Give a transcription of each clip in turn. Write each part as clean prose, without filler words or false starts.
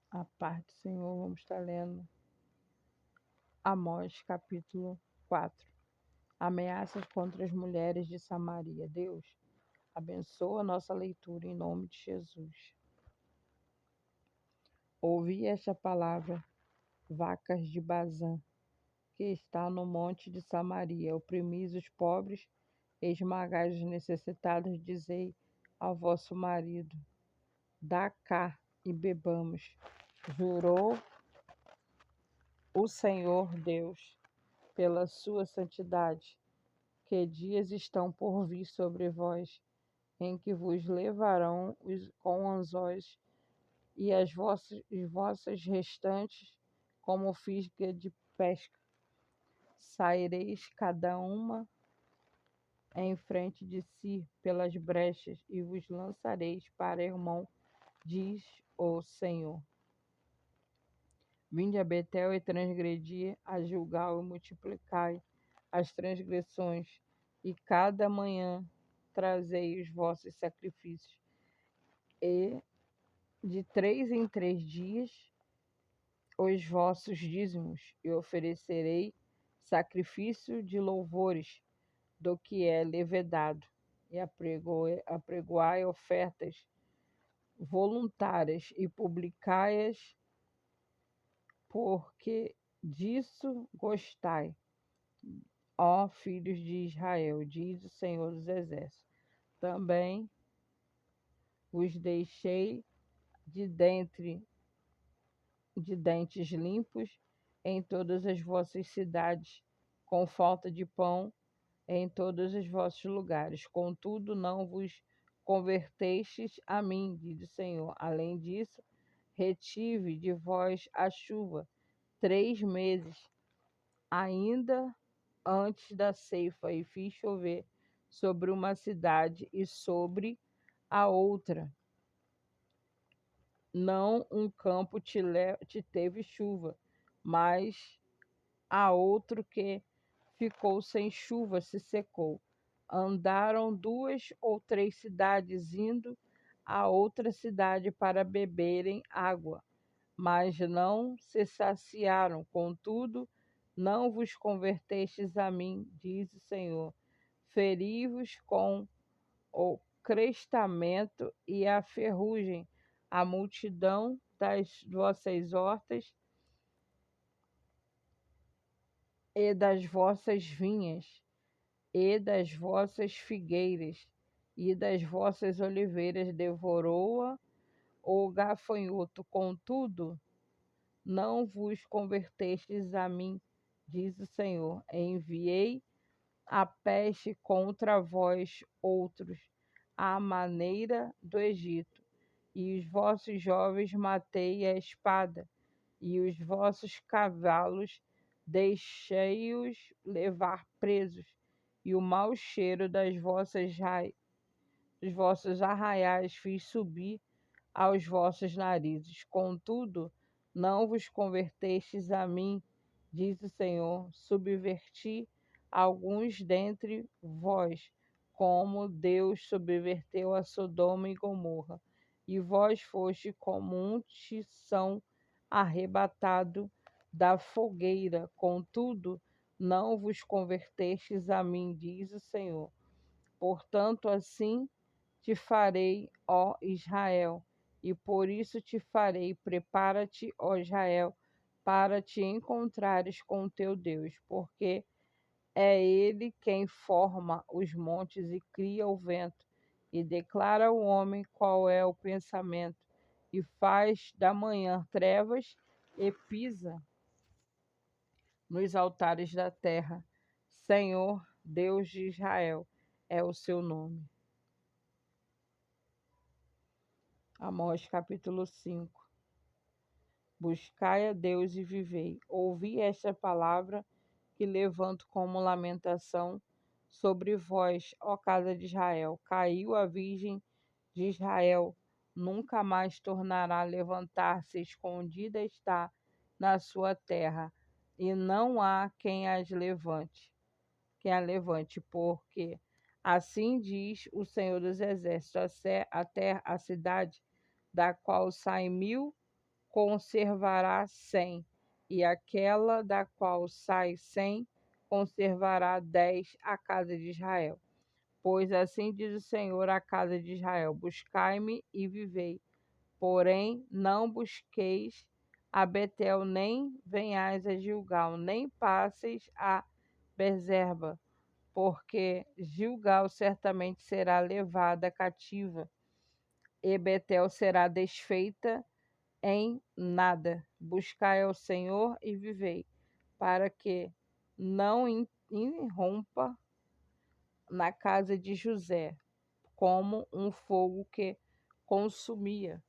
A parte, Senhor, vamos estar lendo Amós, capítulo 4. Ameaças contra as mulheres de Samaria. Deus, abençoa a nossa leitura em nome de Jesus. Ouvi esta palavra, vacas de Bazã, que está no monte de Samaria. Oprimis os pobres, esmagais os necessitados, dizei ao vosso marido: dá cá e bebamos. Jurou o Senhor Deus, pela sua santidade, que dias estão por vir sobre vós, em que vos levarão com anzóis e as vossas restantes como fisga de pesca. Saireis cada uma em frente de si pelas brechas e vos lançareis para irmão, diz o Senhor. Vinde a Betel e transgredi, a Gilgal e multiplicai as transgressões, e cada manhã trazei os vossos sacrifícios, e de 3 em 3 dias os vossos dízimos, e oferecerei sacrifício de louvores do que é levedado, e apregoai ofertas voluntárias e publicai-as, porque disso gostai, ó filhos de Israel, diz o Senhor dos Exércitos. Também os deixei de dentes limpos em todas as vossas cidades, com falta de pão em todos os vossos lugares. Contudo, não vos convertestes a mim, diz o Senhor. Além disso, retive de vós a chuva 3 meses, ainda antes da ceifa, e fiz chover sobre uma cidade e sobre a outra. Não um campo te teve chuva, mas a outro que ficou sem chuva se secou. Andaram 2 ou 3 cidades indo a outra cidade para beberem água, mas não se saciaram. Contudo, não vos convertestes a mim, diz o Senhor. Feri-vos com o crestamento e a ferrugem, a multidão das vossas hortas e das vossas vinhas, e das vossas figueiras, e das vossas oliveiras devorou-a o gafanhoto. Contudo, não vos convertestes a mim, diz o Senhor. Enviei a peste contra vós outros, à maneira do Egito, e os vossos jovens matei a espada, e os vossos cavalos deixei-os levar presos, e o mau cheiro dos vossos arraiais fiz subir aos vossos narizes. Contudo, não vos convertestes a mim, diz o Senhor. Subverti alguns dentre vós, como Deus subverteu a Sodoma e Gomorra, e vós foste como um tição arrebatado da fogueira. Contudo, não vos convertestes a mim, diz o Senhor. Portanto, assim te farei, ó Israel, e por isso te farei. Prepara-te, ó Israel, para te encontrares com teu Deus, porque é ele quem forma os montes e cria o vento, e declara ao homem qual é o pensamento, e faz da manhã trevas e pisa nos altares da terra. Senhor, Deus de Israel, é o seu nome. Amós capítulo 5. Buscai a Deus e vivei. Ouvi esta palavra que levanto como lamentação sobre vós, ó casa de Israel. Caiu a virgem de Israel, nunca mais tornará a levantar-se, escondida está na sua terra, e não há quem a levante, porque assim diz o Senhor dos Exércitos, a cidade da qual saem 1000 conservará 100, e aquela da qual sai 100 conservará 10 a casa de Israel. Pois assim diz o Senhor à casa de Israel: buscai-me e vivei. Porém, não busqueis a Betel, nem venhais a Gilgal, nem passeis a Berzeba, porque Gilgal certamente será levada cativa, e Betel será desfeita em nada. Buscai ao Senhor e vivei, para que não irrompa na casa de José, como um fogo que consumia,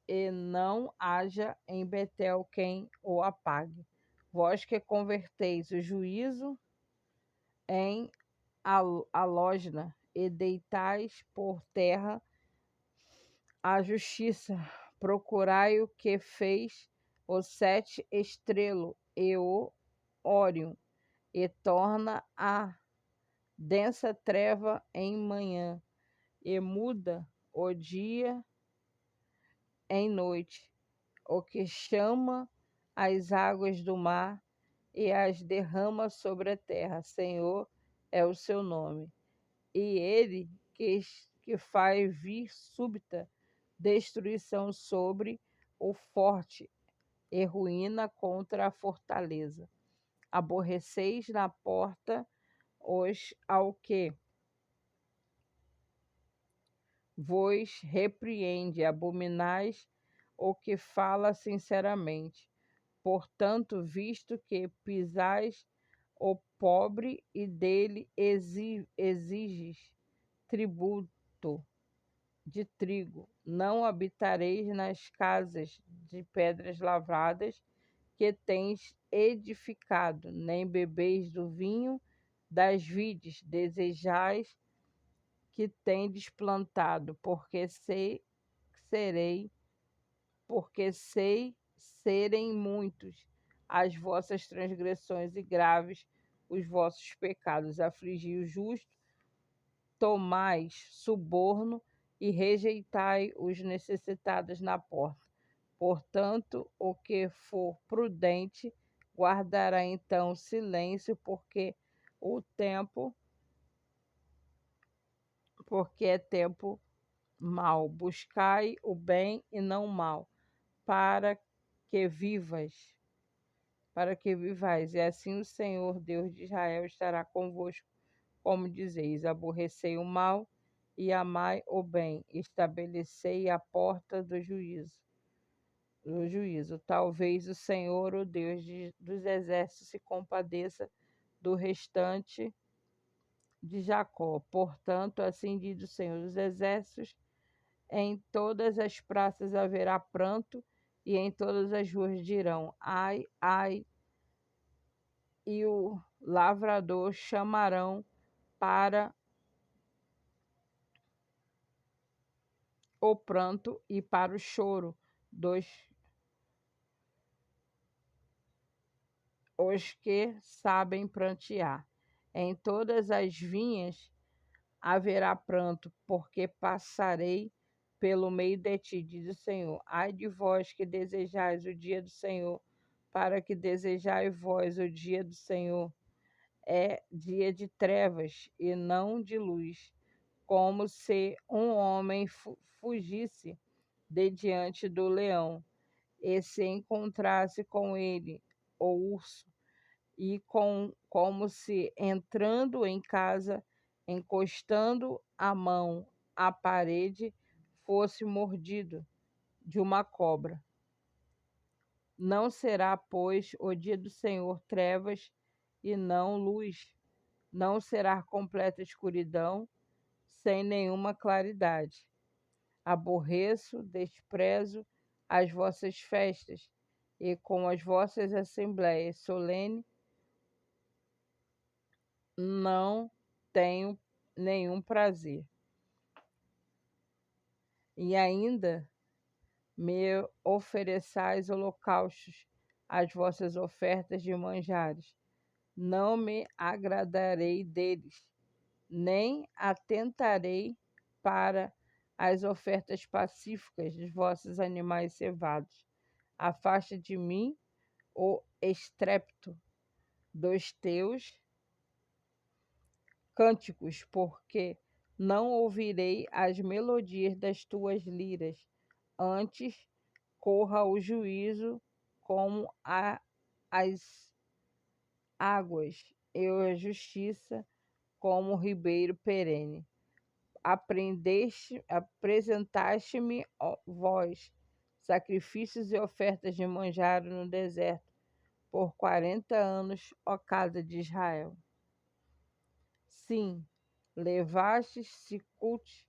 e não haja em Betel quem o apague. Vós que converteis o juízo em alojna, e deitais por terra a justiça, procurai o que fez o sete estrelo e o Órion, e torna a densa treva em manhã, e muda o dia em noite, o que chama as águas do mar e as derrama sobre a terra. Senhor é o seu nome. E ele que faz vir súbita destruição sobre o forte e ruína contra a fortaleza. Aborreceis na porta os ao que vos repreende, abominais o que fala sinceramente. Portanto, visto que pisais o pobre e dele exiges tributo de trigo, não habitareis nas casas de pedras lavradas que tens edificado, nem bebeis do vinho das vides, desejais que tendes plantado, serei, porque sei serem muitos as vossas transgressões e graves os vossos pecados. Afligi o justo, tomais suborno e rejeitai os necessitados na porta. Portanto, o que for prudente guardará então silêncio, porque é tempo mau. Buscai o bem e não o mal, para que vivais. E assim o Senhor, Deus de Israel, estará convosco, como dizeis: aborrecei o mal e amai o bem, estabelecei a porta do juízo. Talvez o Senhor, o Deus dos exércitos, se compadeça do restante de Jacó. Portanto, assim diz o Senhor dos exércitos: em todas as praças haverá pranto, e em todas as ruas dirão: ai, ai, e o lavrador chamarão para o pranto e para o choro dos os que sabem prantear. Em todas as vinhas haverá pranto, porque passarei pelo meio de ti, diz o Senhor. Ai de vós que desejais o dia do Senhor, para que desejai vós o dia do Senhor. É dia de trevas e não de luz, como se um homem fugisse de diante do leão, e se encontrasse com ele o urso, e como se entrando em casa, encostando a mão à parede, fosse mordido de uma cobra. Não será, pois, o dia do Senhor trevas e não luz, não será completa escuridão, sem nenhuma claridade. Aborreço, desprezo as vossas festas, e com as vossas assembléias solenes não tenho nenhum prazer. E ainda me ofereçais holocaustos, as vossas ofertas de manjares. Não me agradarei deles, nem atentarei para as ofertas pacíficas dos vossos animais cevados. Afasta de mim o estrépito dos teus cânticos, porque não ouvirei as melodias das tuas liras. Antes corra o juízo como as águas, e a justiça como o ribeiro perene. Apresentaste-me, ó vós, sacrifícios e ofertas de manjar no deserto, por 40 anos, ó casa de Israel. Sim, levastes Siculte,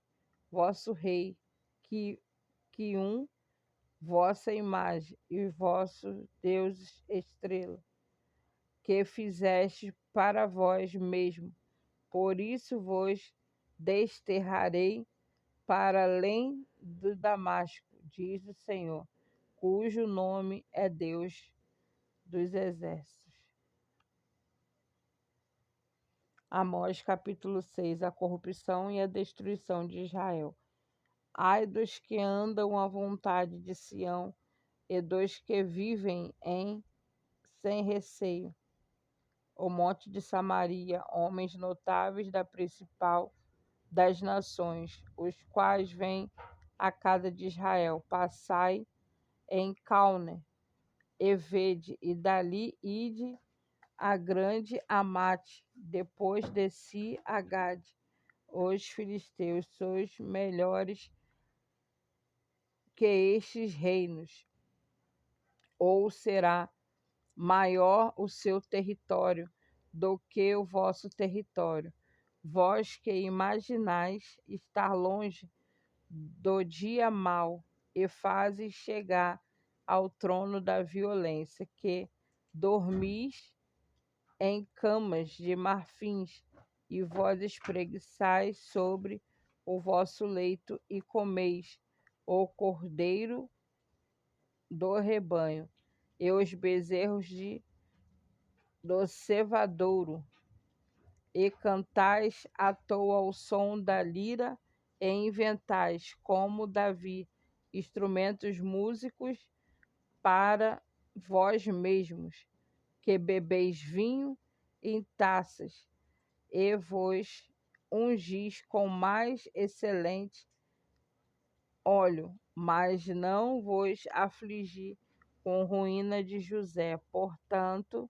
vosso rei, que vossa imagem, e vossos deuses estrela, que fizeste para vós mesmo. Por isso vos desterrarei para além do Damasco, diz o Senhor, cujo nome é Deus dos exércitos. Amós capítulo 6, a corrupção e a destruição de Israel. Ai dos que andam à vontade de Sião e dos que vivem sem receio. O monte de Samaria, homens notáveis da principal das nações, os quais vêm à casa de Israel, passai em Calne, e vede, e dali ide a grande Amate, depois desci a Gade. Os filisteus sois melhores que estes reinos, ou será maior o seu território do que o vosso território. Vós que imaginais estar longe do dia mau e fazes chegar ao trono da violência, que dormis em camas de marfins, e vós espreguiçais sobre o vosso leito e comeis o cordeiro do rebanho e os bezerros do cevadouro, e cantais à toa ao som da lira, e inventais, como Davi, instrumentos músicos para vós mesmos, que bebeis vinho em taças, e vos ungis com mais excelente óleo, mas não vos afligi com ruína de José. Portanto,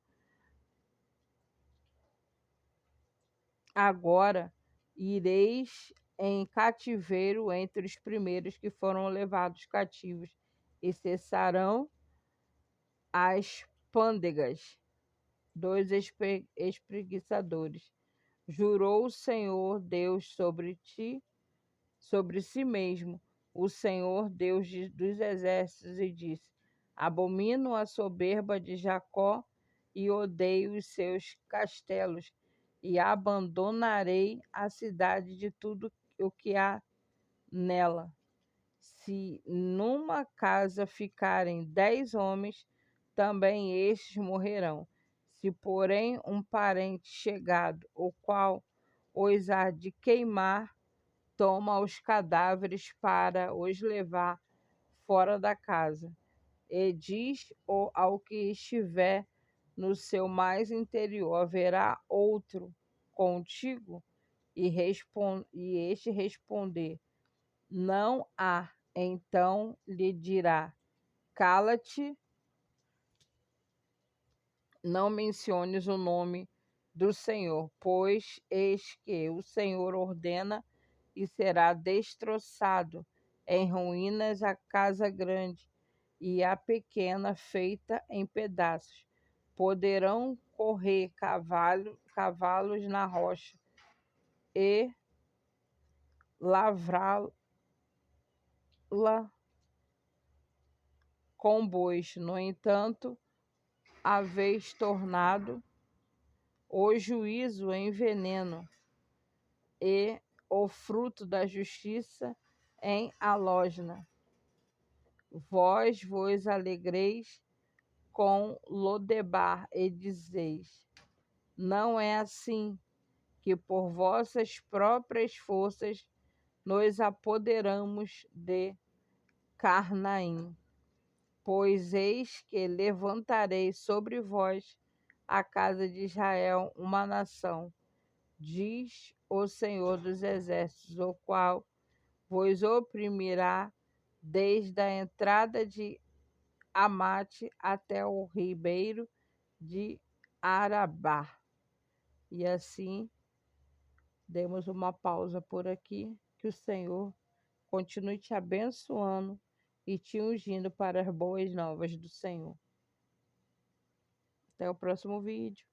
agora ireis em cativeiro entre os primeiros que foram levados cativos, e cessarão as pândegas dos espreguiçadores. Jurou o Senhor Deus sobre si mesmo, o Senhor Deus dos exércitos, e disse: abomino a soberba de Jacó e odeio os seus castelos, e abandonarei a cidade de tudo o que há nela. Se numa casa ficarem 10 homens, também estes morrerão. Se, porém, um parente chegado, o qual os há de queimar, toma os cadáveres para os levar fora da casa, e diz ao que estiver no seu mais interior: haverá outro contigo? E este responder: não há. Então lhe dirá: cala-te, não menciones o nome do Senhor, pois eis que o Senhor ordena, e será destroçado em ruínas a casa grande e a pequena feita em pedaços. Poderão correr cavalos na rocha e lavrá-la com bois. No entanto, haveis tornado o juízo em veneno e o fruto da justiça em alojna. Vós vos alegreis com Lodebar e dizeis: não é assim que por vossas próprias forças nos apoderamos de Carnaim. Pois eis que levantarei sobre vós a casa de Israel uma nação, diz o Senhor dos Exércitos, o qual vos oprimirá desde a entrada de Amate até o ribeiro de Arabá. E assim, demos uma pausa por aqui, que o Senhor continue te abençoando e te ungindo para as boas novas do Senhor. Até o próximo vídeo.